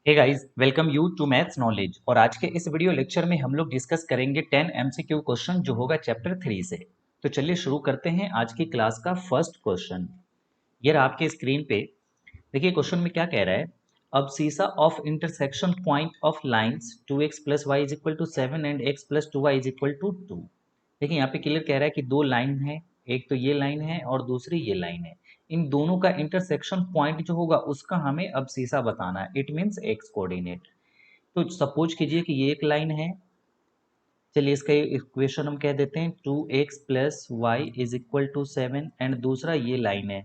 Hey guys, welcome you to maths knowledge. और आज के इस वीडियो लेक्चर में हम लोग डिस्कस करेंगे 10 एमसीक्यू क्वेश्चन जो होगा चैप्टर 3 से। तो चलिए शुरू करते हैं आज की क्लास का फर्स्ट क्वेश्चन। ये रहा आपके स्क्रीन पे। देखिए क्वेश्चन में क्या कह रहा है। अब सीसा of intersection point of lines 2x plus y is equal to 7 and x plus 2y is equal to 2। देखिए यहाँ पे क्लियर कह रहा है कि दो लाइन है, एक तो ये लाइन है और दूसरी ये लाइन है। इन दोनों का इंटरसेक्शन पॉइंट जो होगा उसका हमें अब सीसा बताना है। It means x coordinate. तो सपोज कीजिए कि ये एक लाइन है। चलिए इसका इक्वेशन हम कह देते हैं 2x plus y is equal to 7 and दूसरा ये लाइन है,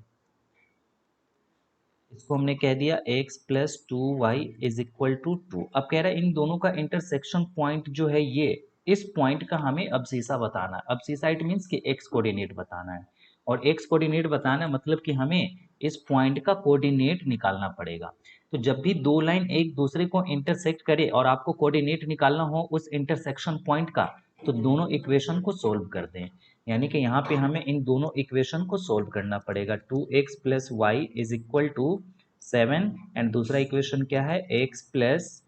इसको हमने कह दिया x plus 2y is equal to 2। अब कह रहा है इन दोनों का इंटरसेक्शन पॉइंट जो है ये, इस पॉइंट का हमें अबसीसा बताना है। अबसीसा इट मीन्स कि x कोऑर्डिनेट बताना है। और x कोऑर्डिनेट बताना है मतलब कि हमें इस पॉइंट का कोऑर्डिनेट निकालना पड़ेगा। तो जब भी दो लाइन एक दूसरे को इंटरसेक्ट करे और आपको कोऑर्डिनेट निकालना हो उस इंटरसेक्शन पॉइंट का, तो दोनों इक्वेशन को सोल्व कर दें। यानी कि यहाँ पे हमें इन दोनों इक्वेशन को सोल्व करना पड़ेगा। 2x plus y is equal to 7 and दूसरा इक्वेशन क्या है, x plus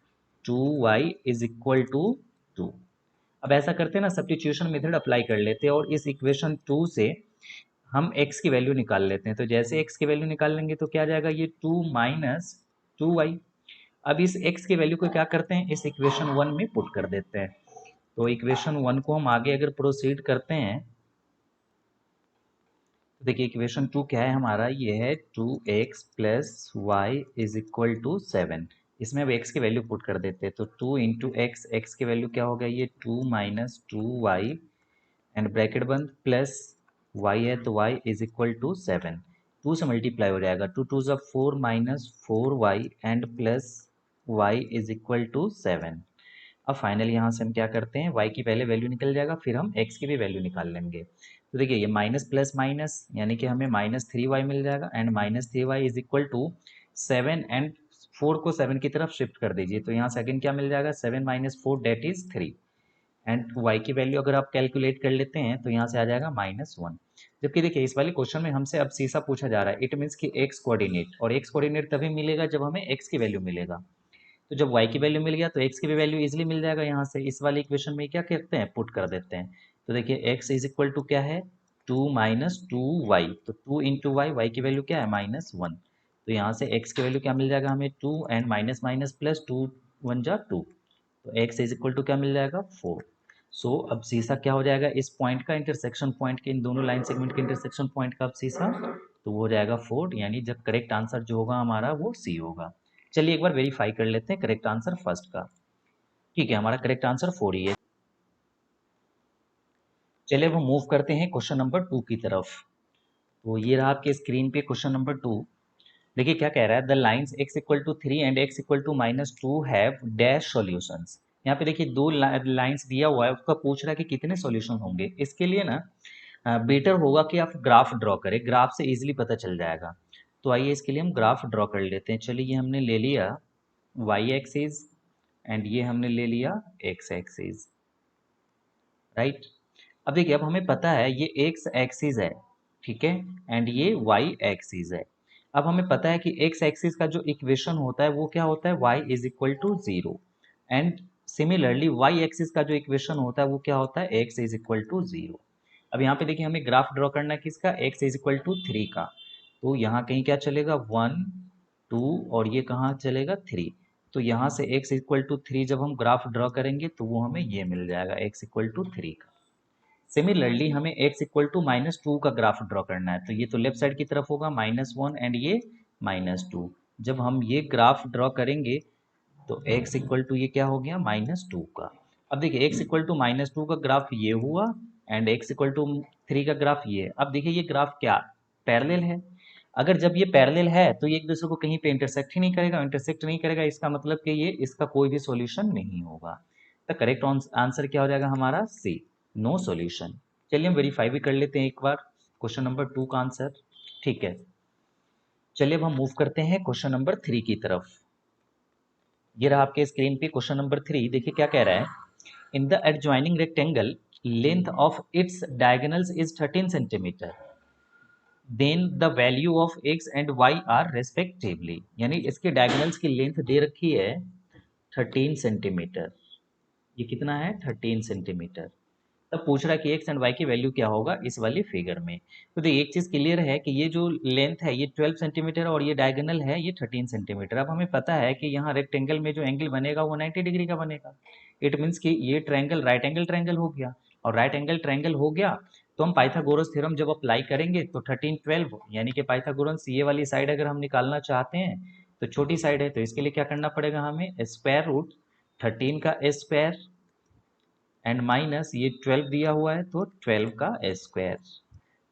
2y is equal to 2। अब ऐसा करते हैं ना, सब्स्टिट्यूशन मेथड अप्लाई कर लेते हैं और इस इक्वेशन 2 से हम x की वैल्यू निकाल लेते हैं। तो जैसे x की वैल्यू निकाल लेंगे तो क्या आ जाएगा, ये 2 माइनस 2y। अब इस x की वैल्यू को क्या करते हैं, इस इक्वेशन 1 में पुट कर देते हैं। तो इक्वेशन 1 को हम आगे अगर प्रोसीड करते हैं तो देखिए इक्वेशन 2 क्या है हमारा, ये है 2x plus y is equal to 7। इसमें अब x की वैल्यू पुट कर देते हैं। तो 2 इंटू एक्स, एक्स की वैल्यू क्या हो गया, ये 2 माइनस 2y एंड ब्रैकेट बंद प्लस y है तो y इज इक्वल टू 7। 2 से मल्टीप्लाई हो जाएगा, 2 टू ज़ा 4 minus 4y and plus y is equal to 7। अब फाइनल यहाँ से हम क्या करते हैं, y की पहले वैल्यू निकल जाएगा फिर हम x की भी वैल्यू निकाल लेंगे। तो देखिए ये माइनस प्लस माइनस यानी कि हमें माइनस 3y मिल जाएगा and minus 3y is equal to 7 and 4 को 7 की तरफ शिफ्ट कर दीजिए। तो यहाँ सेकंड क्या मिल जाएगा, 7 minus 4 that is 3 and y की वैल्यू अगर आप कैलकुलेट कर लेते हैं तो यहाँ से आ जाएगा -1। जबकि देखिए इस वाले क्वेश्चन में हमसे अब सीसा पूछा जा रहा है। इट मीन्स कि x कोऑर्डिनेट, और x कोऑर्डिनेट तभी मिलेगा जब हमें x की वैल्यू मिलेगा। तो जब y की वैल्यू मिल गया तो x की भी वैल्यू इजीली मिल जाएगा। यहाँ से इस वाले इक्वेशन में क्या करते हैं, पुट कर देते हैं। तो देखिए x इज इक्वल टू क्या है, 2 माइनस 2y। तो 2 इंटू वाई, वाई की वैल्यू क्या है, -1। तो यहाँ से x की वैल्यू क्या मिल जाएगा हमें, 2 एंड माइनस माइनस प्लस 2 1 जा 2। तो x इज इक्वल टू क्या मिल जाएगा, 4। सो अब सीसा क्या हो जाएगा, इस पॉइंट का इंटरसेक्शन पॉइंट के, इन दोनों लाइन सेगमेंट के इंटरसेक्शन पॉइंट का अब सीसा तो वो हो जाएगा 4। यानी जब करेक्ट आंसर जो होगा हमारा वो सी होगा। चलिए एक बार वेरीफाई कर लेते हैं करेक्ट आंसर फर्स्ट का। ठीक है, हमारा करेक्ट आंसर 4 ही है। चलिए अब हम मूव करते हैं क्वेश्चन नंबर 2 की तरफ। तो ये रहा आपके स्क्रीन पे क्वेश्चन नंबर 2। देखिए क्या कह रहा है, the lines x equal to 3 and x equal to -2 have dash solutions. यहाँ पे देखिए दो लाइंस दिया हुआ है, उसका पूछ रहा है कि कितने सॉल्यूशन होंगे। इसके लिए ना बेटर होगा कि आप ग्राफ ड्रॉ करें, ग्राफ से इजीली पता चल जाएगा। तो आइए इसके लिए हम ग्राफ ड्रॉ कर लेते हैं। चलिए ये हमने ले लिया y एक्सिस एंड ये हमने ले लिया x एक्सिस, राइट। अब देखिए अब हमें पता है ये x एक्सिस है, ठीक है, एंड ये y एक्सिस है। अब हमें पता है कि x एक्सिस का जो इक्वेशन होता है वो क्या होता है, y is equal to 0 and similarly y axis का जो इक्वेशन होता है वो क्या होता है, x इज इक्वल टू 0। अब यहाँ पे देखिए हमें ग्राफ ड्रॉ करना है किसका, x इज इक्वल टू 3 का। तो यहाँ कहीं क्या चलेगा, 1 2 और ये कहाँ चलेगा, 3। तो यहाँ से x इक्वल टू 3 जब हम ग्राफ ड्रॉ करेंगे तो वो हमें ये मिल जाएगा, x इक्वल टू 3 का। सिमिलरली हमें x इक्वल टू -2 का ग्राफ ड्रॉ करना है। तो ये तो लेफ्ट साइड की तरफ होगा -1 एंड ये -2। जब हम ये ग्राफ ड्रॉ करेंगे तो x इक्वल टू ये क्या हो गया, -2 का। अब देखिए x इक्वल टू -2 का ग्राफ ये हुआ एंड x इक्वल टू 3 का ग्राफ ये। अब देखिए ये ग्राफ क्या पैरेलल है। अगर जब ये पैरेलल है तो ये एक दूसरे को कहीं पे इंटरसेक्ट ही नहीं करेगा। इंटरसेक्ट नहीं करेगा इसका मतलब कि ये इसका कोई भी सॉल्यूशन नहीं होगा। तो करेक्ट आंसर क्या हो जाएगा हमारा, सी, नो सॉल्यूशन। चलिए हम वेरीफाई भी कर लेते हैं एक बार क्वेश्चन नंबर 2 का आंसर। ठीक है, चलिए अब हम मूव करते हैं क्वेश्चन नंबर 3 की तरफ। ये रहा आपके स्क्रीन पे क्वेश्चन नंबर 3। देखिए क्या कह रहा है, in the adjoining rectangle length of its diagonals is 13 centimetre. Then the value of x and y are respectively, यानी इसके डायगोनल्स की लेंथ दे रखी है 13 सेंटीमीटर। ये कितना है 13 सेंटीमीटर। तब पूछ रहा है कि एक्स एंड वाई की वैल्यू क्या होगा इस वाली फिगर में। तो देखिए एक चीज़ क्लियर है कि ये जो लेंथ है ये 12 सेंटीमीटर और ये डायगोनल है ये 13 सेंटीमीटर। अब हमें पता है कि यहाँ रेक्टेंगल में जो एंगल बनेगा वो 90 डिग्री का बनेगा। इट मीन्स कि ये ट्रायंगल राइट एंगल ट्रायंगल हो गया, और राइट एंगल ट्रायंगल हो गया तो हम पाइथागोरस थ्योरम जब अप्लाई करेंगे तो 13 12 यानी कि पाइथागोरस ये वाली साइड अगर हम निकालना चाहते हैं तो छोटी साइड है, तो इसके लिए क्या करना पड़ेगा हमें, स्क्वायर रूट 13 का स्क्वायर एंड माइनस ये 12 दिया हुआ है तो 12 का स्क्वायर।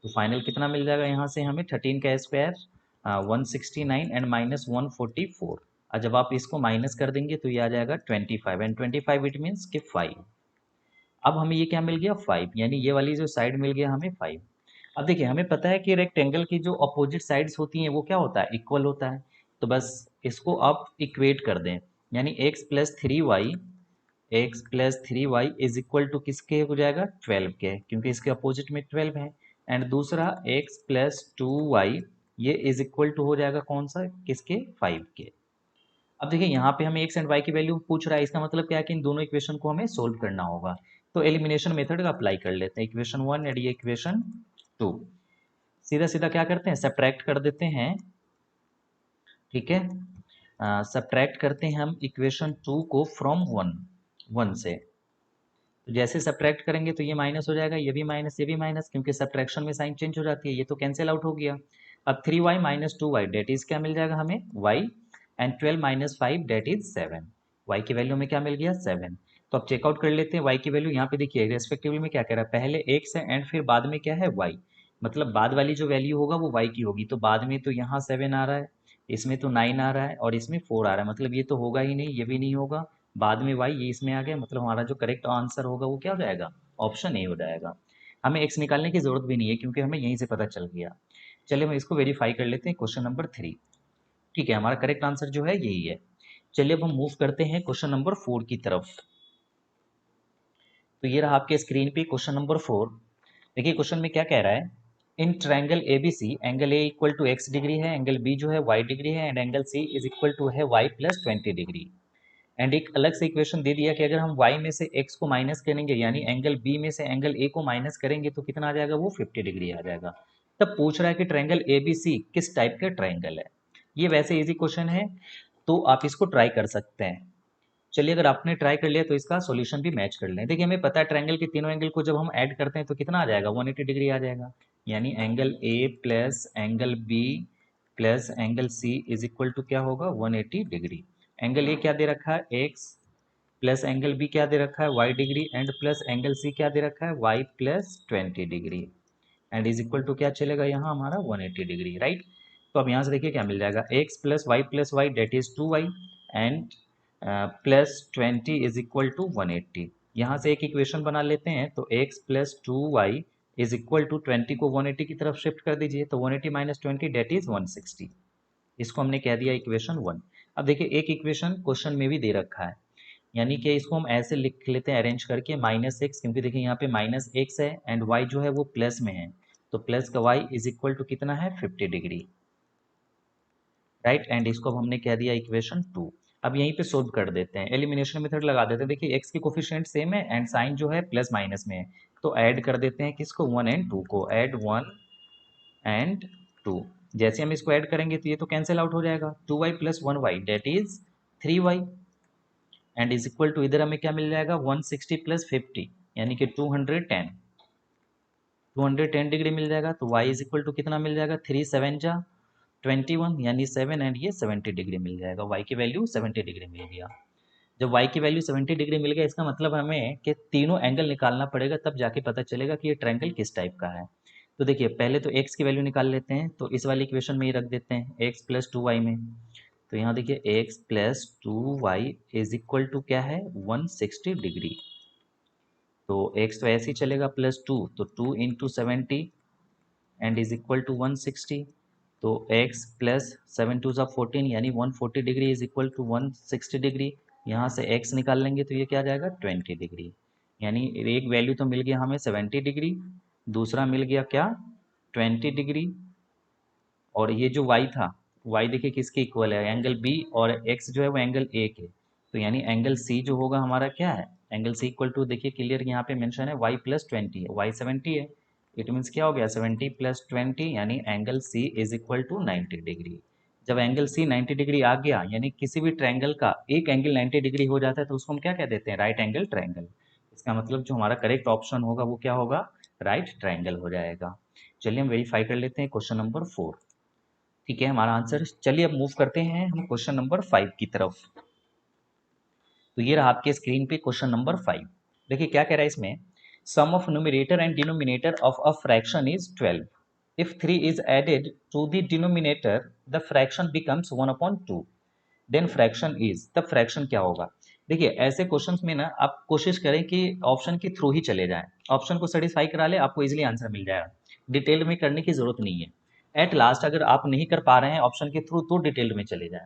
तो फाइनल कितना मिल जाएगा यहाँ से हमें 13 का स्क्वायर 169 एंड माइनस 144। और जब आप इसको माइनस कर देंगे तो ये आ जाएगा 25 एंड 25 इट मीन्स कि 5। अब हमें ये क्या मिल गया 5, यानी ये वाली जो साइड मिल गया हमें 5। अब देखिए हमें पता है कि रेक्टेंगल की जो अपोजिट साइड्स होती हैं वो क्या होता है, इक्वल होता है। तो बस इसको आप इक्वेट कर दें, यानी x+3y इज इक्वल टू किसके हो जाएगा 12 के, क्योंकि इसके अपोजिट में 12 है। एंड दूसरा x+2y ये इज इक्वल टू हो जाएगा कौन सा, किसके 5 के। अब देखिए यहाँ पे हमें एक्स एंड वाई की वैल्यू पूछ रहा है, इसका मतलब क्या है कि इन दोनों इक्वेशन को हमें सोल्व करना होगा। तो एलिमिनेशन मेथड का अप्लाई कर लेते हैं, इक्वेशन 1 एंड ये इक्वेशन 2। सीधा सीधा क्या करते हैं, सब्ट्रैक्ट कर देते हैं। ठीक है, सब्ट्रैक्ट करते हैं हम इक्वेशन 2 को फ्रॉम 1 से। तो जैसे सब्ट्रैक्ट करेंगे तो ये माइनस हो जाएगा, ये भी माइनस, ये भी माइनस, क्योंकि सब्ट्रैक्शन में साइन चेंज हो जाती है, ये तो कैंसिल आउट हो गया। अब 3y minus 2y date is क्या मिल जाएगा हमें y, and 12 minus 5 that is 7। y की वैल्यू में क्या मिल गया 7। तो अब चेकआउट कर लेते हैं y की वैल्यू। यहाँ पे देखिए रेस्पेक्टिवली में क्या कह रहा है, पहले x है एंड फिर बाद में क्या है y, मतलब बाद वाली जो वैल्यू होगा वो y की होगी। तो बाद में तो यहाँ 7 आ रहा है, इसमें तो 9 आ रहा है और इसमें 4 आ रहा है, मतलब ये तो होगा ही नहीं, ये भी नहीं होगा। बाद में y ये इसमें आ गया, मतलब हमारा जो करेक्ट आंसर होगा वो क्या हो जाएगा, ऑप्शन ए हो जाएगा। हमें x निकालने की जरूरत भी नहीं है क्योंकि हमें यहीं से पता चल गया। चलिए हम इसको वेरीफाई कर लेते हैं, क्वेश्चन नंबर 3। ठीक है, हमारा करेक्ट आंसर जो है यही है। चलिए अब हम मूव करते हैं क्वेश्चन नंबर 4 की तरफ। तो ये रहा आपके स्क्रीन पे क्वेश्चन नंबर 4। देखिए क्वेश्चन में क्या कह रहा है, in triangle ABC angle A equal to x degree है, एंगल बी जो है y डिग्री है, and angle C is equal to है y+20 डिग्री। एंड एक अलग से इक्वेशन दे दिया कि अगर हम y में से x को माइनस करेंगे, यानी एंगल b में से एंगल a को माइनस करेंगे तो कितना आ जाएगा, वो 50 डिग्री आ जाएगा। तब पूछ रहा है कि ट्रायंगल ABC किस टाइप का ट्रायंगल है। ये वैसे इजी क्वेश्चन है तो आप इसको ट्राई कर सकते हैं। चलिए अगर आपने ट्राई कर लिया तो इसका सॉल्यूशन भी मैच कर लें। देखिए हमें पता है ट्रायंगल के तीनों एंगल को जब हम ऐड करते हैं तो कितना आ जाएगा, 180 डिग्री आ जाएगा। यानी angle A plus angle B plus angle C is equal to क्या होगा 180 डिग्री। एंगल A क्या दे रखा है x, प्लस एंगल B क्या दे रखा है y degree, and plus angle C क्या दे रखा है y+20 degree, and is equal to क्या चलेगा यहाँ हमारा 180 डिग्री, राइट। तो अब यहाँ से देखिए क्या मिल जाएगा, x plus y that is 2y and +20 is equal to 180। यहाँ से एक इक्वेशन बना लेते हैं, तो x+2y इज इक्वल टू 20 को 180 की तरफ शिफ्ट कर दीजिए, तो 180 माइनस 20 डेट इज 160। इसको हमने कह दिया इक्वेशन 1। अब देखिए एक इक्वेशन क्वेश्चन में भी दे रखा है, यानी कि इसको हम ऐसे लिख लेते हैं अरेंज करके -x, क्योंकि देखिए यहाँ पे -x है एंड y जो है वो प्लस में है, तो प्लस का y इज इक्वल टू कितना है 50 डिग्री, राइट। एंड इसको अब हमने कह दिया इक्वेशन 2। अब यहीं पे सोल्व कर देते हैं, एलिमिनेशन मेथड लगा देते हैं। देखिए x की कोफिशिएंट सेम है एंड साइन जो है प्लस माइनस में है, तो ऐड कर देते हैं किसको 1 एंड 2 को, ऐड 1 एंड 2। जैसे हम इसको ऐड करेंगे तो ये तो कैंसिल आउट हो जाएगा, 2y plus 1y that is 3y, and is equal to इधर हमें क्या मिल जाएगा 160 प्लस 50 यानी कि 210, 210 डिग्री मिल जाएगा। तो y इज इक्वल टू कितना मिल जाएगा, 3 7 जा 21 यानी 7 एंड ये 70 डिग्री मिल जाएगा। y की वैल्यू 70 डिग्री मिल गया। जब y की वैल्यू 70 डिग्री मिल गया इसका मतलब हमें कि तीनों एंगल निकालना पड़ेगा, तब जाके पता चलेगा कि ये ट्रायंगल किस टाइप का है। तो देखिए पहले तो x की वैल्यू निकाल लेते हैं, तो इस वाली इक्वेशन में ही रख देते हैं x+2y में। तो यहाँ देखिए x+2y इज इक्वल टू क्या है 160 डिग्री। तो x तो ऐसे ही चलेगा +2, तो 2 into 70 and is equal to 160। तो x प्लस 7 2 ज़ा 14 यानी 140 degree is equal to 160 degree. यहाँ से x निकाल लेंगे तो ये क्या आ जाएगा 20 डिग्री। यानी एक वैल्यू तो मिल गया हमें 70 डिग्री, दूसरा मिल गया क्या 20 डिग्री, और ये जो y था, y देखिए किसके इक्वल है, एंगल b, और x जो है वो एंगल a के, तो यानी एंगल c जो होगा हमारा क्या है, एंगल c इक्वल टू, देखिए क्लियर यहाँ पे मेंशन है y प्लस 20 है, y 70 है, इट मीन्स क्या हो गया 70 प्लस 20, यानी angle c is equal to 90 degree. जब एंगल c 90 डिग्री आ गया, यानी किसी भी ट्रायंगल का एक एंगल 90 डिग्री हो जाता है तो उसको हम क्या कह देते हैं, राइट एंगल ट्रायंगल। इसका मतलब जो हमारा करेक्ट ऑप्शन होगा वो क्या होगा, राइट ट्रायंगल हो जाएगा। चलिए हम वेरीफाई कर लेते हैं क्वेश्चन नंबर 4। ठीक है, हमारा आंसर। चलिए अब मूव करते हैं हम क्वेश्चन नंबर 5 की तरफ। तो ये रहा आपके स्क्रीन पे क्वेश्चन नंबर 5। देखिए क्या कह रहा है इसमें, sum of numerator and denominator of a fraction is 12। If 3 is added to the denominator the fraction becomes 1/2। Then fraction is, तब फ्रैक्शन क्या होगा। देखिए ऐसे क्वेश्चंस में ना आप कोशिश करें कि ऑप्शन के थ्रू ही चले जाएं, ऑप्शन को सेटिस्फाई करा ले, आपको इजीली आंसर मिल जाएगा, डिटेल में करने की जरूरत नहीं है। एट लास्ट अगर आप नहीं कर पा रहे हैं ऑप्शन के थ्रू तो डिटेल में चले जाएं।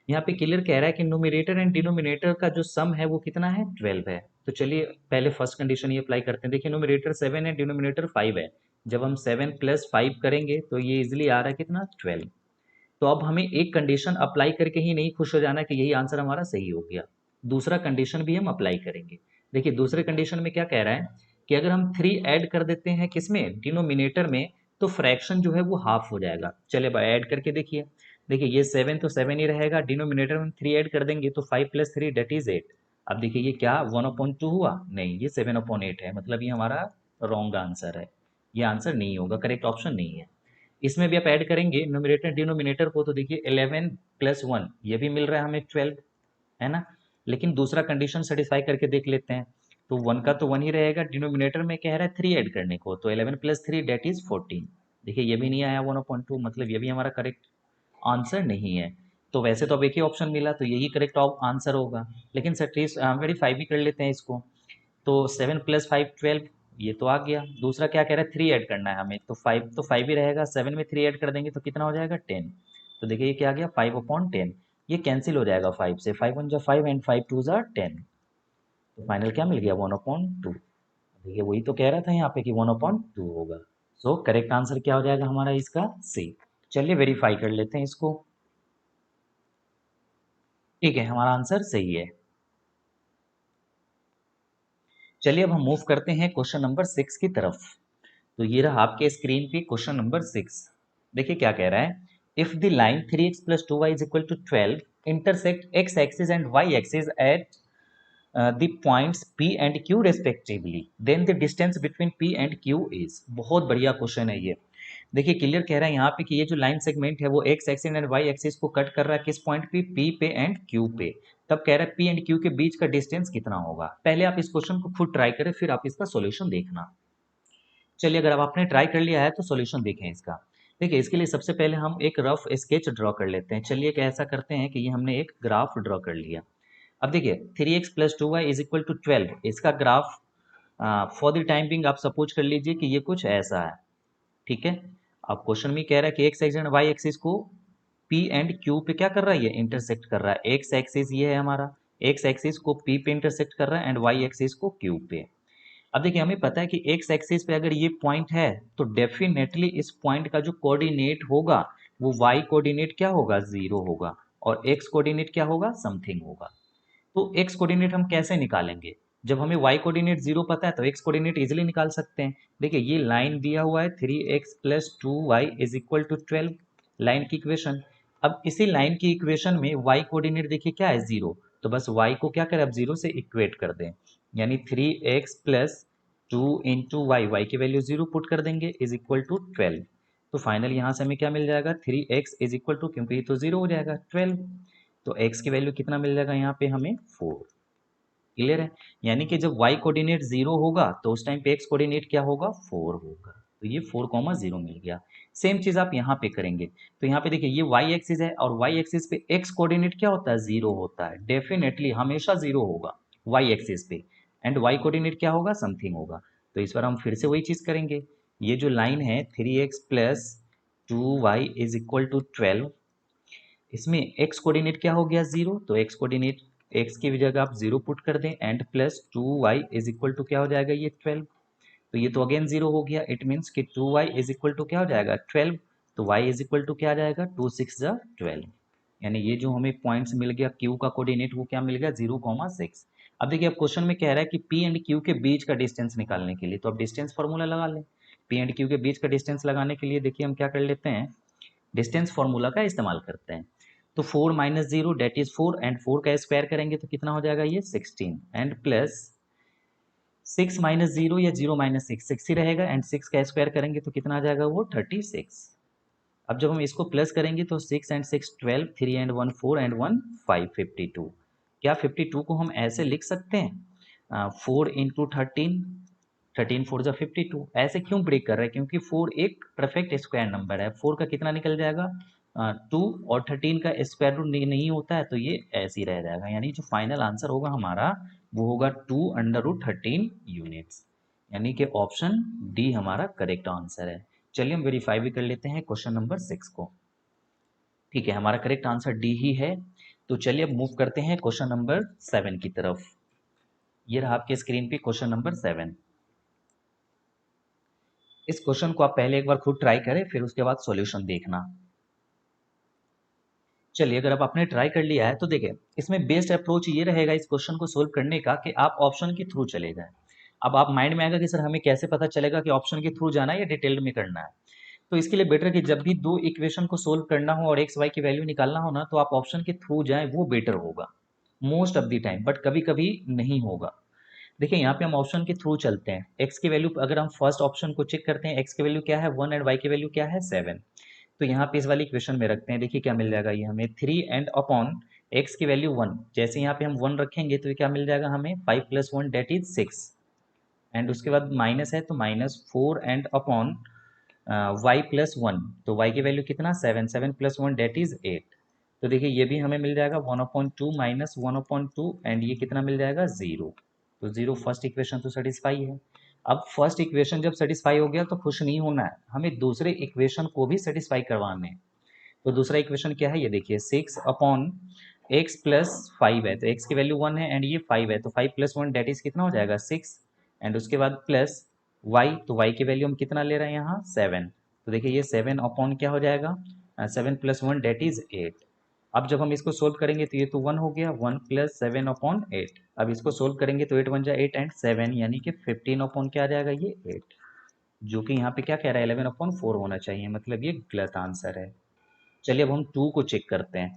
यहाँ पे क्लियर कह रहा है कि न्यूमरेटर एंड डिनोमिनेटर का जो सम है वो कितना है, 12 है। तो चलिए पहले फर्स्ट कंडीशन ये अप्लाई करते हैं। देखिए न्यूमरेटर 7 है, डिनोमिनेटर 5 है, जब हम 7 प्लस 5 करेंगे तो ये इजिली आ रहा है कितना, 12। तो अब हमें एक कंडीशन अप्लाई करके ही नहीं खुश हो जाना कि यही आंसर हमारा सही हो गया, दूसरा कंडीशन भी हम अप्लाई करेंगे। देखिए दूसरे कंडीशन में क्या कह रहा है कि अगर हम 3 ऐड कर देते हैं किसमें, डिनोमिनेटर में, तो फ्रैक्शन जो है वो हाफ हो जाएगा। चले भाई ऐड करके देखिए। देखिए ये 7 तो 7 ही रहेगा, डिनोमिनेटर में 3 ऐड कर देंगे तो 5 प्लस 3 डेट इज 8। अब देखिए ये क्या 1/2 हुआ, नहीं ये 7/8 है, मतलब ये हमारा रॉन्ग आंसर है, ये आंसर नहीं होगा, करेक्ट ऑप्शन नहीं है। इसमें भी आप ऐड करेंगे न्यूमरेटर डिनोमिनेटर को तो देखिए 11 प्लस 1 ये भी मिल रहा है हमें 12, है ना। लेकिन दूसरा कंडीशन सेटिस्फाई करके देख लेते हैं। तो 1 का तो 1 ही रहेगा, डिनोमिनेटर में कह रहा है 3 ऐड करने को, तो 11 प्लस 3 डेट इज 14। देखिए ये भी नहीं आया 1/2, मतलब ये भी हमारा करेक्ट आंसर नहीं है। तो वैसे तो अब एक ही ऑप्शन मिला तो यही करेक्ट आंसर होगा, लेकिन सेटिस वेरीफाई भी कर लेते हैं इसको। तो 7 प्लस 5 12, ये तो आ गया। दूसरा क्या कह रहा है, 3 ऐड करना है हमें, तो 5 तो 5 ही रहेगा, 7 में 3 ऐड कर देंगे तो कितना हो जाएगा 10। तो देखिए ये क्या आ गया 5/10, ये कैंसिल हो जाएगा 5 से, 5 1 जा 5 एंड 5 2 जा 10। तो फाइनल क्या मिल गया 1/2। देखिए वही तो कह रहा था यहाँ पे कि 1/2 होगा। सो करेक्ट आंसर क्या हो जाएगा हमारा इसका, सी। चलिए वेरीफाई कर लेते हैं इसको। ठीक है, हमारा आंसर सही है। चलिए अब हम मूव करते हैं क्वेश्चन नंबर 6 की तरफ। तो ये रहा आपके स्क्रीन पे क्वेश्चन नंबर 6। देखिए क्या कह रहा है, if the line 3x plus 2y is equal to 12 intersect x axis and y axis at the points p and q respectively, then the distance between p and q is. बहुत बढ़िया question है ये। देखिए clear कह रहा है यहाँ पे कि ये जो लाइन सेगमेंट है वो x axis and y axis को कट कर रहा है किस पॉइंट पे, p पे एंड q पे। तब कह रहा है p एंड q के बीच का डिस्टेंस कितना होगा। पहले आप इस क्वेश्चन को खुद ट्राई करें, फिर आप इसका सॉल्यूशन देखना। चलिए अगर अब आपने ट्राई कर लिया है तो सॉल्यूशन देखें इसका। देखिए इसके लिए सबसे पहले हम एक रफ स्केच ड्रॉ कर लेते हैं। चलिए ऐसा करते हैं कि ये हमने एक ग्राफ ड्रॉ कर लिया। अब देखिए 3x plus 2y is equal to 12, इसका graph for the time being आप सपोज कर लीजिए कि ये कुछ ऐसा है। ठीक है, अब क्वेश्चन में कह रहा है कि x axis and y axis को पी एंड क्यू पे क्या कर रहा है, ये इंटरसेक्ट कर रहा है। एक्स एक्सिस ये है हमारा, एक्स एक्सिस को पी पे इंटरसेक्ट कर रहा है एंड वाई एक्सिस को क्यू पे। अब देखिए हमें पता है कि एक्स एक्सिस पे अगर ये पॉइंट है तो डेफिनेटली इस पॉइंट का जो कोऑर्डिनेट होगा वो वाई कोऑर्डिनेट क्या होगा, 0 होगा, और एक्स कोऑर्डिनेट क्या होगा, समथिंग होगा। तो एक्स कोऑर्डिनेट हम कैसे निकालेंगे, जब हमें वाई कोऑर्डिनेट 0 पता है तो एक्स कोऑर्डिनेट इजीली निकाल सकते हैं। देखिए ये लाइन दिया हुआ है 3x plus 2y is equal to 12, line की इक्वेशन। अब इसी लाइन की इक्वेशन में y कोऑर्डिनेट देखिए क्या है, 0, तो बस y को क्या करें अब 0 से इक्वेट कर दें, यानी 3x प्लस 2 इंटू वाई की वैल्यू 0 पुट कर देंगे इज इक्वल टू 12। तो फाइनल यहाँ से हमें क्या मिल जाएगा, 3x इज इक्वल टू, क्योंकि ये तो 0 हो जाएगा 12, तो x की वैल्यू कितना मिल जाएगा यहाँ पे हमें 4। क्लियर है, यानी कि जब y कोऑर्डिनेट 0 होगा तो उस टाइम पे x कोऑर्डिनेट क्या होगा, 4 होगा। तो ये 4,0 मिल गया। सेम चीज आप यहाँ पे करेंगे, तो यहाँ पे देखिए ये y एक्सिस है और y एक्सिस पे x कोऑर्डिनेट क्या होता है, 0 होता है, डेफिनेटली हमेशा 0 होगा y एक्सिस पे, एंड y कोऑर्डिनेट क्या होगा, समथिंग होगा। तो इस बार हम फिर से वही चीज करेंगे। ये जो लाइन है 3x plus 2y is equal to 12, इसमें x कोऑर्डिनेट क्या हो गया, 0, तो x कोऑर्डिनेट, x की जगह आप 0 पुट कर दें and plus 2y is equal to क्या हो जाएगा, ये 12। तो ये तो अगेन 0 हो गया, इट मीन्स कि 2y इज इक्वल टू क्या हो जाएगा, 12। तो y इज इक्वल टू क्या आ जाएगा, 2 6 जा 12, यानी ये जो हमें पॉइंट्स मिल गया q का कोऑर्डिनेट वो क्या मिल गया 0,6। अब देखिए अब क्वेश्चन में कह रहा है कि p एंड q के बीच का डिस्टेंस निकालने के लिए, तो अब डिस्टेंस फॉर्मूला लगा लें। p एंड q के बीच का डिस्टेंस लगाने के लिए देखिए हम क्या कर लेते हैं, डिस्टेंस फॉर्मूला का इस्तेमाल करते हैं। तो 4 माइनस 0 डेट इज 4 एंड 4 का स्क्वायर करेंगे तो कितना हो जाएगा ये 16 एंड प्लस 6 माइनस 0 या 0 माइनस 6 6 ही रहेगा एंड 6 का स्क्वायर करेंगे तो कितना आ जाएगा वो 36। अब जब हम इसको प्लस करेंगे तो 6 एंड 6 12, 3 एंड 1 4 एंड 1 5 52। क्या 52 को हम ऐसे लिख सकते हैं 4 इंटू 13, 13 4 जा 52। ऐसे क्यों ब्रेक कर रहे हैं, क्योंकि 4 एक परफेक्ट स्क्वायर नंबर है। 4 का कितना निकल जाएगा 2 और 13 का स्क्वायर रूट नहीं होता है, तो ये ऐसे ही रह जाएगा। यानी जो फाइनल आंसर होगा हमारा वो होगा 2√13 यूनिट्स, यानी कि ऑप्शन डी हमारा करेक्ट आंसर है। चलिए हम वेरीफाई भी कर लेते हैं क्वेश्चन नंबर 6 को। ठीक है, हमारा करेक्ट आंसर डी ही है। तो चलिए अब मूव करते हैं क्वेश्चन नंबर 7 की तरफ। ये रहा आपके स्क्रीन पे क्वेश्चन नंबर 7। इस क्वेश्चन को आप पहले एक बार खुद ट्राई करें, फिर उसके बाद सॉल्यूशन देखना। चलिए अगर अब आपने ट्राई कर लिया है तो देखिए इसमें बेस्ट अप्रोच ये रहेगा इस क्वेश्चन को सोल्व करने का कि आप ऑप्शन के थ्रू चले जाएं। अब आप माइंड में आएगा कि सर हमें कैसे पता चलेगा कि ऑप्शन के थ्रू जाना है या डिटेल्ड में करना है। तो इसके लिए बेटर कि जब भी दो इक्वेशन को सोल्व करना हो और एक्स वाई की वैल्यू निकालना हो ना, तो आप ऑप्शन के थ्रू जाएं, वो बेटर होगा most of the time, but कभी कभी नहीं होगा। देखिए यहाँ पे हम ऑप्शन के थ्रू चलते हैं। एक्स की वैल्यू अगर हम फर्स्ट ऑप्शन को चेक करते हैं, एक्स की वैल्यू क्या है 1 एंड वाई की वैल्यू क्या है 7। तो यहाँ पे इस वाली इक्वेशन में रखते हैं, देखिए क्या मिल जाएगा ये हमें 3 एंड अपॉन एक्स की वैल्यू 1। जैसे यहाँ पे हम 1 रखेंगे तो ये क्या मिल जाएगा हमें 5 प्लस 1 डेट इज 6 एंड उसके बाद माइनस है तो -4 एंड अपॉन वाई प्लस 1। तो वाई की वैल्यू कितना 7, 7 प्लस 1 डेट इज 8। तो देखिए ये भी हमें मिल जाएगा 1/2 माइनस 1/2 एंड ये कितना मिल जाएगा 0। तो 0 फर्स्ट इक्वेशन तो सेटिस्फाई है। अब फर्स्ट इक्वेशन जब सेटिस्फाई हो गया तो खुश नहीं होना है, हमें दूसरे इक्वेशन को भी सेटिस्फाई करवाने हैं। तो दूसरा इक्वेशन क्या है ये देखिए 6 अपॉन एक्स प्लस 5 है, तो एक्स की वैल्यू 1 है एंड ये 5 है, तो 5 प्लस 1 डेट इज कितना हो जाएगा 6 एंड उसके बाद प्लस वाई, तो वाई की वैल्यू हम कितना ले रहे हैं यहाँ 7। तो देखिए ये 7 अपॉन क्या हो जाएगा 7 प्लस 1 डेट इज 8। अब जब हम इसको सोल्व करेंगे तो ये तो 1 हो गया 1 प्लस 7 अपॉन 8। अब इसको सोल्व करेंगे तो 8 1 जा 8 एंड 7 यानी कि 15 अपॉन क्या आ जाएगा ये 8, जो कि यहाँ पे क्या कह रहा है 11/4 होना चाहिए, मतलब ये गलत आंसर है। चलिए अब हम 2 को चेक करते हैं।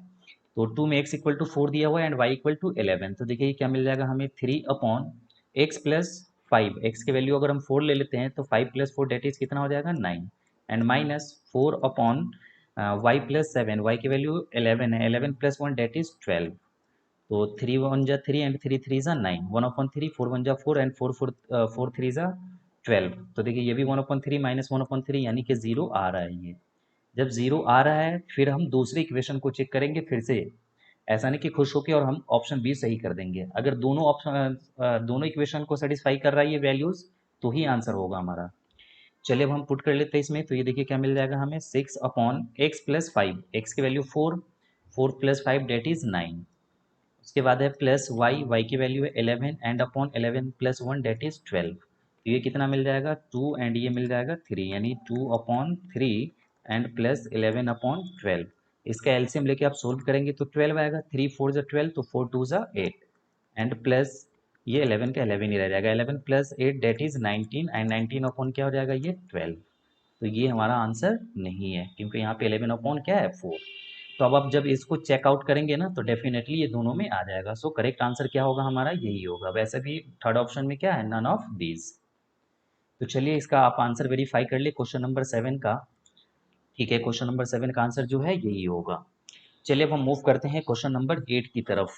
तो 2 में x इक्वल टू 4 दिया हुआ है एंड y इक्वल टू 11। तो देखिए क्या मिल जाएगा हमें 3 अपॉन एक्स प्लस 5। एक्स की वैल्यू अगर हम 4 ले लेते हैं तो 5 प्लस 4 डेट इज कितना हो जाएगा 9 and minus 4 upon y plus 7। Y की वैल्यू 11 है, 11 प्लस 1 डेट इज 12। तो 3 1 जा 3 एंड 3 3 जा 9, 1/3 4 1 जा 4 एंड 4 3 जा 12। तो देखिए ये भी 1/3 माइनस 1/3 यानी कि 0 आ रहा है ये। जब 0 आ रहा है फिर हम दूसरे इक्वेशन को चेक करेंगे फिर से। ऐसा नहीं कि खुश होके और हम ऑप्शन बी सही कर देंगे। अगर दोनों ऑप्शन दोनों इक्वेशन को सेटिस्फाई कर रहा है ये वैल्यूज तो ही आंसर होगा हमारा। चलिए अब हम पुट कर लेते हैं इसमें। तो ये देखिए क्या मिल जाएगा हमें 6 अपॉन एक्स प्लस 5। एक्स की वैल्यू 4, 4 प्लस 5 डेट इज 9। उसके बाद है प्लस वाई, वाई की वैल्यू है 11 and upon 11 plus 1 that is 12। तो ये कितना मिल जाएगा 2 एंड ये मिल जाएगा 3, यानी 2/3 एंड प्लस 11 अपॉन 12। इसका एलसीएम लेके आप सोल्व करेंगे तो 12 आएगा, 3 4 जा 12 तो 4 2 जा 8 एंड प्लस ये 11 का 11 ही रह जाएगा, 11 plus 8 that is 19 and 19 upon क्या हो जाएगा ये 12। तो ये हमारा आंसर नहीं है क्योंकि यहाँ पे 11 अपॉन क्या है 4। तो अब आप जब इसको चेकआउट करेंगे ना तो डेफिनेटली ये दोनों में आ जाएगा। सो करेक्ट आंसर क्या होगा हमारा यही होगा। वैसे भी थर्ड ऑप्शन में क्या है नन ऑफ दीज। तो चलिए इसका आप आंसर वेरीफाई कर लिए क्वेश्चन नंबर 7 का। ठीक है, क्वेश्चन नंबर 7 का आंसर जो है यही होगा। चलिए अब हम मूव करते हैं क्वेश्चन नंबर 8 की तरफ।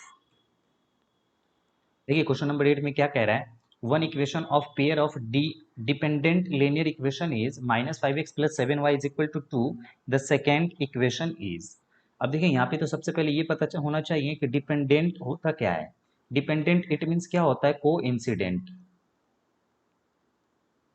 देखिए क्वेश्चन नंबर 8 में क्या कह रहा है, one equation of pair of the dependent linear equation is -5x plus 7y is equal to 2। The second equation is. अब देखिए यहाँ पे तो सबसे पहले ये पता होना चाहिए कि डिपेंडेंट होता क्या है। डिपेंडेंट इट मीन्स क्या होता है को इंसिडेंट।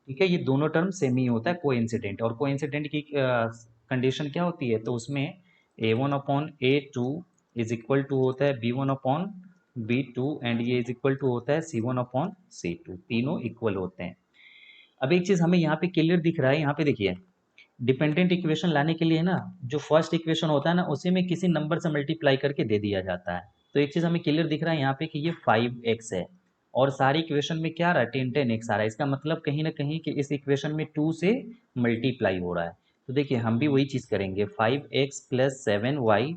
ठीक है, ये दोनों टर्म सेम ही होता है को इंसिडेंट। और को इंसिडेंट की कंडीशन क्या होती है, तो उसमें a1/a2 इज इक्वल टू होता है b1/b2 एंड ये इज इक्वल टू होता है c1/c2, तीनों इक्वल होते हैं। अब एक चीज हमें यहाँ पे क्लियर दिख रहा है, यहाँ पे देखिए डिपेंडेंट इक्वेशन लाने के लिए ना जो फर्स्ट इक्वेशन होता है ना उसी में किसी नंबर से मल्टीप्लाई करके दे दिया जाता है। तो एक चीज़ हमें क्लियर दिख रहा है यहाँ पे कि ये 5x है और सारी इक्वेशन में क्या आ रहा है 10 आ रहा है। इसका मतलब कहीं ना कहीं कि इस इक्वेशन में 2 से मल्टीप्लाई हो रहा है। तो देखिए हम भी वही चीज़ करेंगे 5x plus 7y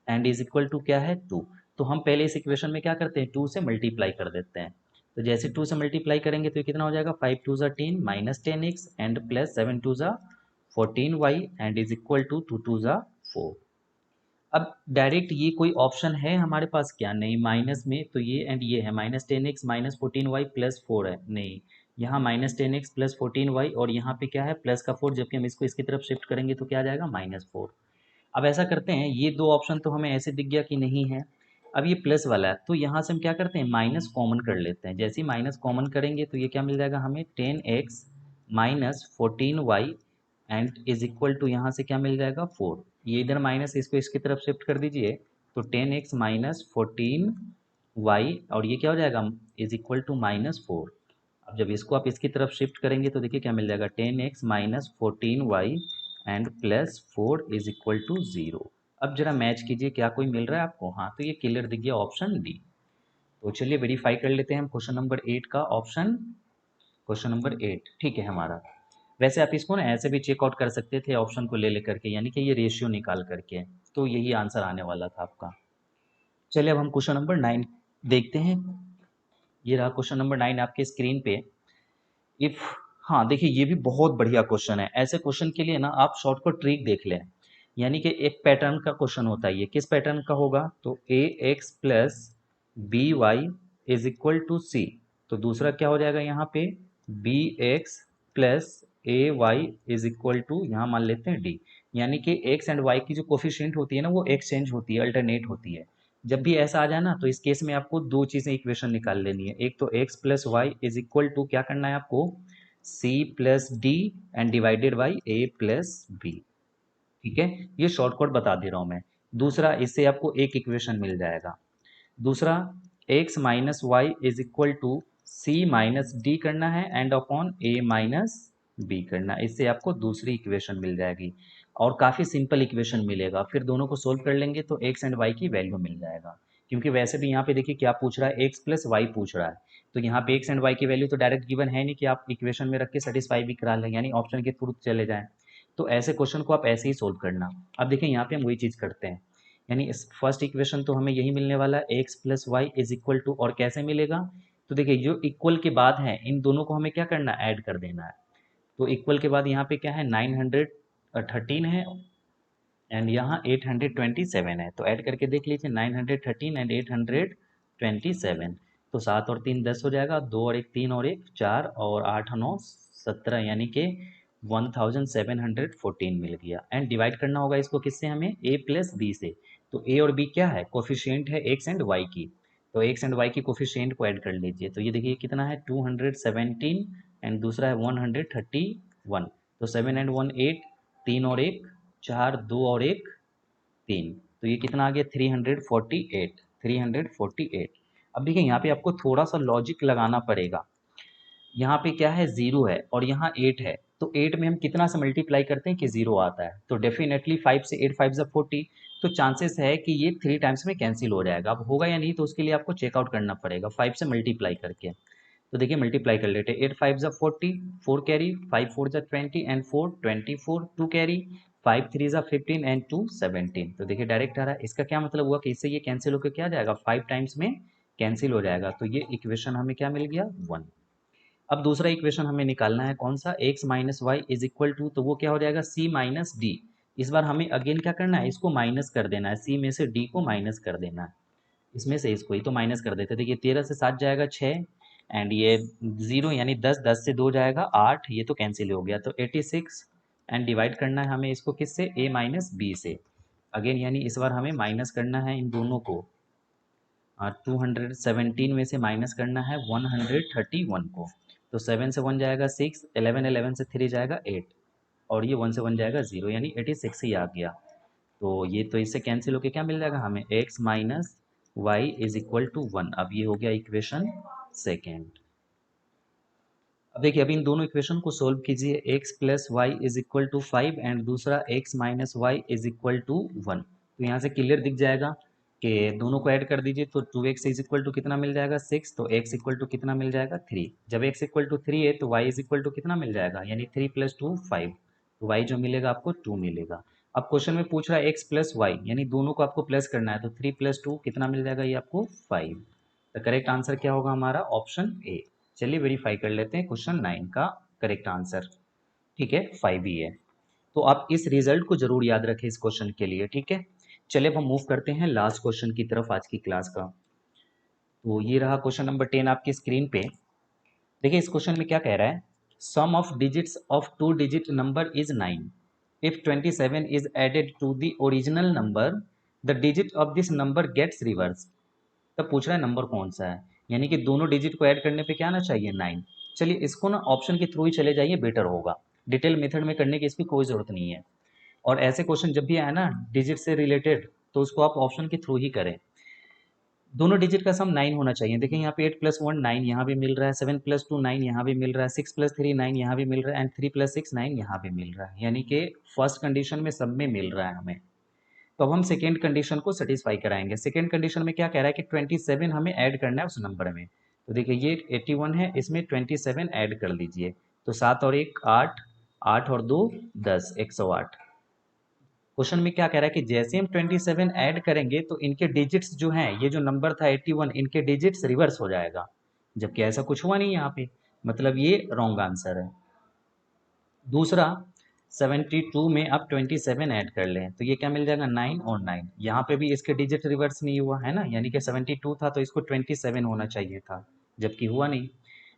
and is equal to क्या है 2। तो हम पहले इस इक्वेशन में क्या करते हैं 2 से मल्टीप्लाई कर देते हैं। तो जैसे 2 से मल्टीप्लाई करेंगे तो ये कितना हो जाएगा 5 2 ज़ा 10 माइनस 10x एंड प्लस 7 2 ज़ा 14y and is equal to 2 2 ज़ा 4। अब डायरेक्ट ये कोई ऑप्शन है हमारे पास क्या नहीं माइनस में, तो ये एंड ये है minus 10x minus 14y plus 4 है नहीं, यहाँ माइनस 10x प्लस 14y और यहाँ पे क्या है प्लस का 4, जबकि हम इसको इसकी तरफ शिफ्ट करेंगे तो क्या आ जाएगा -4। अब ऐसा करते हैं ये दो ऑप्शन तो हमें ऐसे दिख गया कि नहीं है। अब ये प्लस वाला है तो यहाँ से हम क्या करते हैं माइनस कॉमन कर लेते हैं। जैसे ही माइनस कॉमन करेंगे तो ये क्या मिल जाएगा हमें 10x minus 14y and is equal to यहाँ से क्या मिल जाएगा 4। ये इधर माइनस इसको इसकी तरफ शिफ्ट कर दीजिए तो 10x माइनस 14y और ये क्या हो जाएगा इज इक्वल टू -4। अब जब इसको आप इसकी तरफ शिफ्ट करेंगे तो देखिए क्या मिल जाएगा 10x minus 14y and plus 4 is equal to 0। अब जरा मैच कीजिए क्या कोई मिल रहा है आपको। हाँ तो ये क्लियर दिख गया ऑप्शन डी। तो चलिए वेरीफाई कर लेते हैं हम क्वेश्चन नंबर 8 का ऑप्शन क्वेश्चन नंबर 8 ठीक है हमारा। वैसे आप इसको ना ऐसे भी चेकआउट कर सकते थे ऑप्शन को ले लेकर के, यानी कि ये रेशियो निकाल करके, तो यही आंसर आने वाला था आपका। चलिए अब हम क्वेश्चन नंबर 9 देखते हैं। ये रहा क्वेश्चन नंबर 9 आपके स्क्रीन पे। इफ हाँ देखिए ये भी बहुत बढ़िया क्वेश्चन है। ऐसे क्वेश्चन के लिए ना आप शॉर्टकट ट्रिक देख लें, यानी कि एक पैटर्न का क्वेश्चन होता है। ये किस पैटर्न का होगा तो ax plus b y is equal to c. तो दूसरा क्या हो जाएगा यहाँ पे bx plus a y is equal to यहाँ मान लेते हैं d। यानी कि x एंड y की जो कोफिशिएंट होती है ना वो एक्सचेंज होती है, अल्टरनेट होती है। जब भी ऐसा आ जाए ना तो इस केस में आपको दो चीज़ें इक्वेशन निकाल लेनी है। एक तो x plus y is equal to क्या करना है आपको c plus D and divided by a plus B. ठीक है ये शॉर्टकट बता दे रहा हूँ मैं। दूसरा इससे आपको एक इक्वेशन मिल जाएगा। दूसरा x minus y is equal to C minus D करना है and upon a minus B करना है। इससे आपको दूसरी इक्वेशन मिल जाएगी और काफ़ी सिंपल इक्वेशन मिलेगा। फिर दोनों को सोल्व कर लेंगे तो x एंड y की वैल्यू मिल जाएगा। क्योंकि वैसे भी यहाँ पे देखिए क्या पूछ रहा है x प्लस वाई पूछ रहा है, तो यहाँ पे x एंड y की वैल्यू तो डायरेक्ट गिवन है नहीं कि आप इक्वेशन में रख के सेटिस्फाई भी करा लें, यानी ऑप्शन के थ्रू चले जाएं। तो ऐसे क्वेश्चन को आप ऐसे ही सोल्व करना। अब देखिए यहाँ पे हम वही चीज़ करते हैं, यानी इस फर्स्ट इक्वेशन तो हमें यही मिलने वाला है x plus y is equal to, और कैसे मिलेगा तो देखिए जो इक्वल के बाद है इन दोनों को हमें क्या करना है ऐड कर देना है। तो इक्वल के बाद यहाँ पे क्या है 913 है एंड यहाँ 827 है, तो ऐड करके देख लीजिए 913 एंड 827। तो 7 और 3 10 हो जाएगा, 2 और 1 3 और 1 4 और 8 9 17, यानी कि 1714 मिल गया। एंड डिवाइड करना होगा इसको किससे हमें a प्लस बी से। तो a और b क्या है कोफिशिएंट है x एंड y की, तो x एंड y की कोफिशिएंट को ऐड कर लीजिए। तो ये देखिए कितना है 217 एंड दूसरा है 131। तो 7 एंड 1 8, 3 और 1 4, 2 और 1 3, तो ये कितना आ गया 348 348। अब देखिए यहाँ पे आपको थोड़ा सा लॉजिक लगाना पड़ेगा। यहाँ पे क्या है 0 है और यहाँ 8 है, तो 8 में हम कितना से मल्टीप्लाई करते हैं कि 0 आता है। तो डेफिनेटली 5 से 8 5 ज़ा 40, तो चांसेस है कि ये 3 टाइम्स में कैंसिल हो जाएगा। अब होगा या नहीं तो उसके लिए आपको चेकआउट करना पड़ेगा 5 से मल्टीप्लाई करके। तो देखिए मल्टीप्लाई कर लेते हैं 8 5 ज़ा 40, 4 कैरी, 5 4 ज़ा 20 एंड 4 24, 2 कैरी, 5 3 ज़ा 15 एंड 2 17। तो देखिए डायरेक्ट आ रहा है। इसका क्या मतलब हुआ कि इससे ये कैंसिल होकर क्या आ जाएगा 5 टाइम्स में कैंसिल हो जाएगा। तो ये इक्वेशन हमें क्या मिल गया 1। अब दूसरा इक्वेशन हमें निकालना है कौन सा x minus y is equal to, तो वो क्या हो जाएगा c माइनस डी। इस बार हमें अगेन क्या करना है इसको माइनस कर देना है, c में से d को माइनस कर देना है। इसमें से इसको ही तो माइनस कर देते। देखिए 13 से 7 जाएगा 6 एंड ये 0 यानी 10, 10 से 2 जाएगा 8, ये तो कैंसिल हो गया। तो 86 एंड डिवाइड करना है हमें इसको किससे a माइनस बी से। अगेन यानी इस बार हमें माइनस करना है इन दोनों को, 217 में से माइनस करना है 131 को। तो 7 से 1 जाएगा 6, 11 11 से 3 जाएगा 8 और ये 1 से 1 जाएगा 0, यानी 86 ही आ गया। तो ये तो इससे कैंसिल होकर क्या मिल जाएगा हमें x minus y is equal to 1। अब ये हो गया इक्वेशन सेकेंड। अब देखिए अभी इन दोनों इक्वेशन को सोल्व कीजिए, x plus y is equal to 5 and दूसरा x minus y is equal to 1। तो यहाँ से क्लियर दिख जाएगा कि दोनों को ऐड कर दीजिए तो 2x इज इक्वल टू कितना मिल जाएगा 6, तो x इक्वल टू कितना मिल जाएगा 3। जब x इक्वल टू 3 है तो y इज इक्वल टू कितना मिल जाएगा, यानी 3 प्लस 2 5, तो y जो मिलेगा आपको 2 मिलेगा। अब क्वेश्चन में पूछ रहा है x प्लस वाई, यानी दोनों को आपको प्लस करना है, तो 3 प्लस 2 कितना मिल जाएगा, ये आपको 5। द करेक्ट आंसर क्या होगा हमारा, ऑप्शन ए। चलिए वेरीफाई कर लेते हैं, क्वेश्चन 9 का करेक्ट आंसर ठीक है 5 ही है। तो आप इस रिजल्ट को जरूर याद रखें इस क्वेश्चन के लिए, ठीक है। चलिए अब हम मूव करते हैं लास्ट क्वेश्चन की तरफ आज की क्लास का। तो ये रहा क्वेश्चन नंबर 10 आपकी स्क्रीन पे। देखिए इस क्वेश्चन में क्या कह रहा है, sum of digits of 2 digit number is 9। If 27 is added to the original number, the digit of this number gets reverse. तब पूछ रहा है नंबर कौन सा है, यानी कि दोनों डिजिट को ऐड करने पे क्या आना चाहिए 9। चलिए इसको ना ऑप्शन के थ्रू ही चले जाइए, बेटर होगा, डिटेल मेथड में करने की इसकी कोई ज़रूरत नहीं है। और ऐसे क्वेश्चन जब भी आए ना डिजिट से रिलेटेड, तो उसको आप ऑप्शन के थ्रू ही करें। दोनों डिजिट का सम 9 होना चाहिए। देखिए यहाँ पे 8 प्लस 1 9 यहाँ भी मिल रहा है, 7 प्लस 2 9 यहाँ भी मिल रहा है, 6 प्लस 3 9 यहाँ भी मिल रहा है, एंड 3 प्लस 6 9 यहाँ भी मिल रहा है, यानी कि फर्स्ट कंडीशन में सब में मिल रहा है हमें। तो अब हम सेकेंड कंडीशन को सेटिस्फाई कराएंगे। सेकेंड कंडीशन में क्या कह रहा है कि 27 हमें ऐड करना है उस नंबर में। तो देखिए ये 81 है, इसमें 27 ऐड कर लीजिए, तो 7 और 1 8, 8 और 2 10, 108। क्वेश्चन में क्या कह रहा है कि जैसे हम 27 ऐड करेंगे तो इनके डिजिट्स जो हैं, ये जो नंबर था 81, इनके डिजिट्स रिवर्स हो जाएगा, जबकि ऐसा कुछ हुआ नहीं यहाँ पे, मतलब ये रॉन्ग आंसर है। दूसरा 72 में आप 27 ऐड कर लें तो ये क्या मिल जाएगा 9 और 9, यहाँ पे भी इसके डिजिट रिवर्स नहीं हुआ है ना, यानी कि 72 था तो इसको 27 होना चाहिए था, जबकि हुआ नहीं।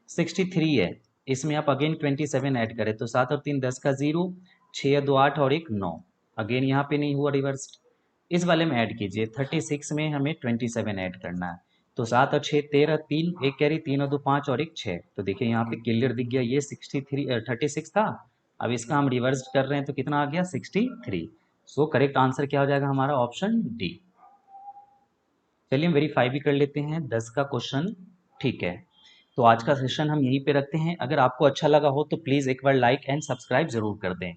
63 है, इसमें आप अगेन 27 ऐड करें तो 7 और 3 10 का 0, 6 या 2 8 और 1 9, अगेन यहाँ पे नहीं हुआ रिवर्स। इस वाले में ऐड कीजिए, 36 में हमें 27 ऐड करना है, तो 7 और 6 13, 3 1 कैरी, 3 और 2 5 और 1 6। तो देखिए यहाँ पे क्लियर दिख गया, ये 36 था, अब इसका हम रिवर्स कर रहे हैं तो कितना आ गया 63। सो करेक्ट आंसर क्या हो जाएगा हमारा, ऑप्शन डी। चलिए हम वेरीफाई भी कर लेते हैं 10 का क्वेश्चन, ठीक है। तो आज का सेशन हम यहीं पे रखते हैं। अगर आपको अच्छा लगा हो तो प्लीज़ एक बार लाइक एंड सब्सक्राइब जरूर कर दें।